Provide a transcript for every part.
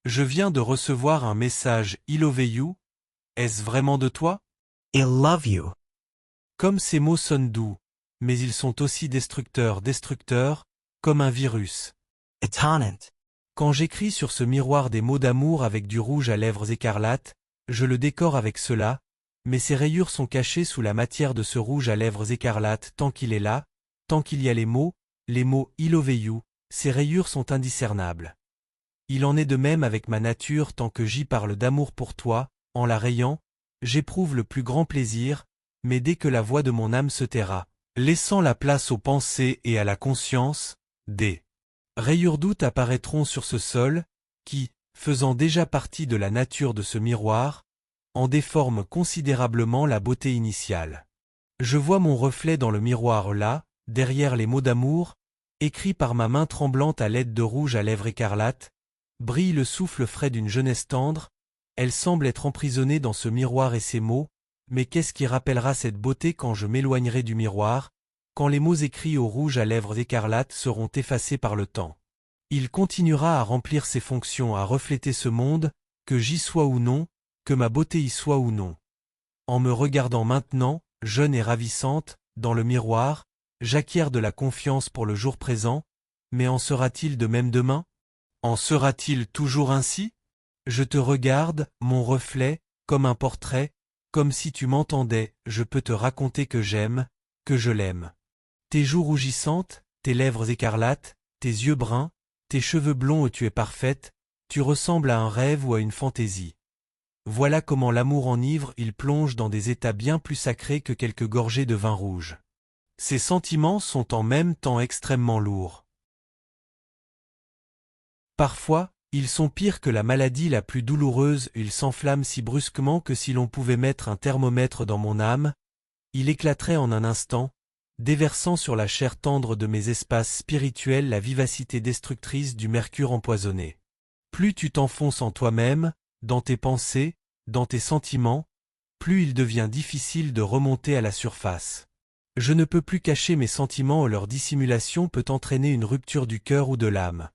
Je viens de recevoir un message I love you. Est-ce vraiment de toi? I love you. Comme ces mots sonnent doux, mais ils sont aussi destructeurs, comme un virus. Étonnant. Quand j'écris sur ce miroir des mots d'amour avec du rouge à lèvres écarlates, je le décore avec cela, mais ces rayures sont cachées sous la matière de ce rouge à lèvres écarlates tant qu'il est là, tant qu'il y a les mots I love you, ces rayures sont indiscernables. Il en est de même avec ma nature tant que j'y parle d'amour pour toi, en la rayant, j'éprouve le plus grand plaisir, mais dès que la voix de mon âme se taira, laissant la place aux pensées et à la conscience, des rayures d'août apparaîtront sur ce sol, qui, faisant déjà partie de la nature de ce miroir, en déforment considérablement la beauté initiale. Je vois mon reflet dans le miroir là, derrière les mots d'amour, écrits par ma main tremblante à l'aide de rouge à lèvres écarlates, brille le souffle frais d'une jeunesse tendre, elle semble être emprisonnée dans ce miroir et ces mots, mais qu'est-ce qui rappellera cette beauté quand je m'éloignerai du miroir, quand les mots écrits au rouge à lèvres écarlates seront effacés par le temps? Il continuera à remplir ses fonctions, à refléter ce monde, que j'y sois ou non, que ma beauté y soit ou non. En me regardant maintenant, jeune et ravissante, dans le miroir, j'acquiers de la confiance pour le jour présent, mais en sera-t-il de même demain? En sera-t-il toujours ainsi? Je te regarde, mon reflet, comme un portrait, comme si tu m'entendais, je peux te raconter que j'aime, que je l'aime. Tes joues rougissantes, tes lèvres écarlates, tes yeux bruns, tes cheveux blonds où tu es parfaite, tu ressembles à un rêve ou à une fantaisie. Voilà comment l'amour enivre, il plonge dans des états bien plus sacrés que quelques gorgées de vin rouge. Ces sentiments sont en même temps extrêmement lourds. Parfois, ils sont pires que la maladie la plus douloureuse, ils s'enflamment si brusquement que si l'on pouvait mettre un thermomètre dans mon âme, il éclaterait en un instant, déversant sur la chair tendre de mes espaces spirituels la vivacité destructrice du mercure empoisonné. Plus tu t'enfonces en toi-même, dans tes pensées, dans tes sentiments, plus il devient difficile de remonter à la surface. Je ne peux plus cacher mes sentiments, leur dissimulation peut entraîner une rupture du cœur ou de l'âme.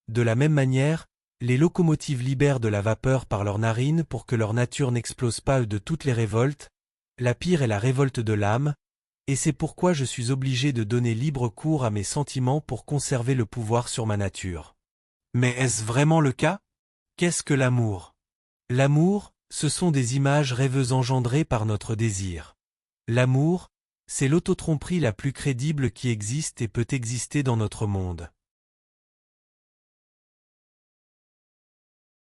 De la même manière, les locomotives libèrent de la vapeur par leurs narines pour que leur nature n'explose pas de toutes les révoltes, la pire est la révolte de l'âme, et c'est pourquoi je suis obligé de donner libre cours à mes sentiments pour conserver le pouvoir sur ma nature. Mais est-ce vraiment le cas? Qu'est-ce que l'amour? L'amour, ce sont des images rêveuses engendrées par notre désir. L'amour, c'est l'autotromperie la plus crédible qui existe et peut exister dans notre monde.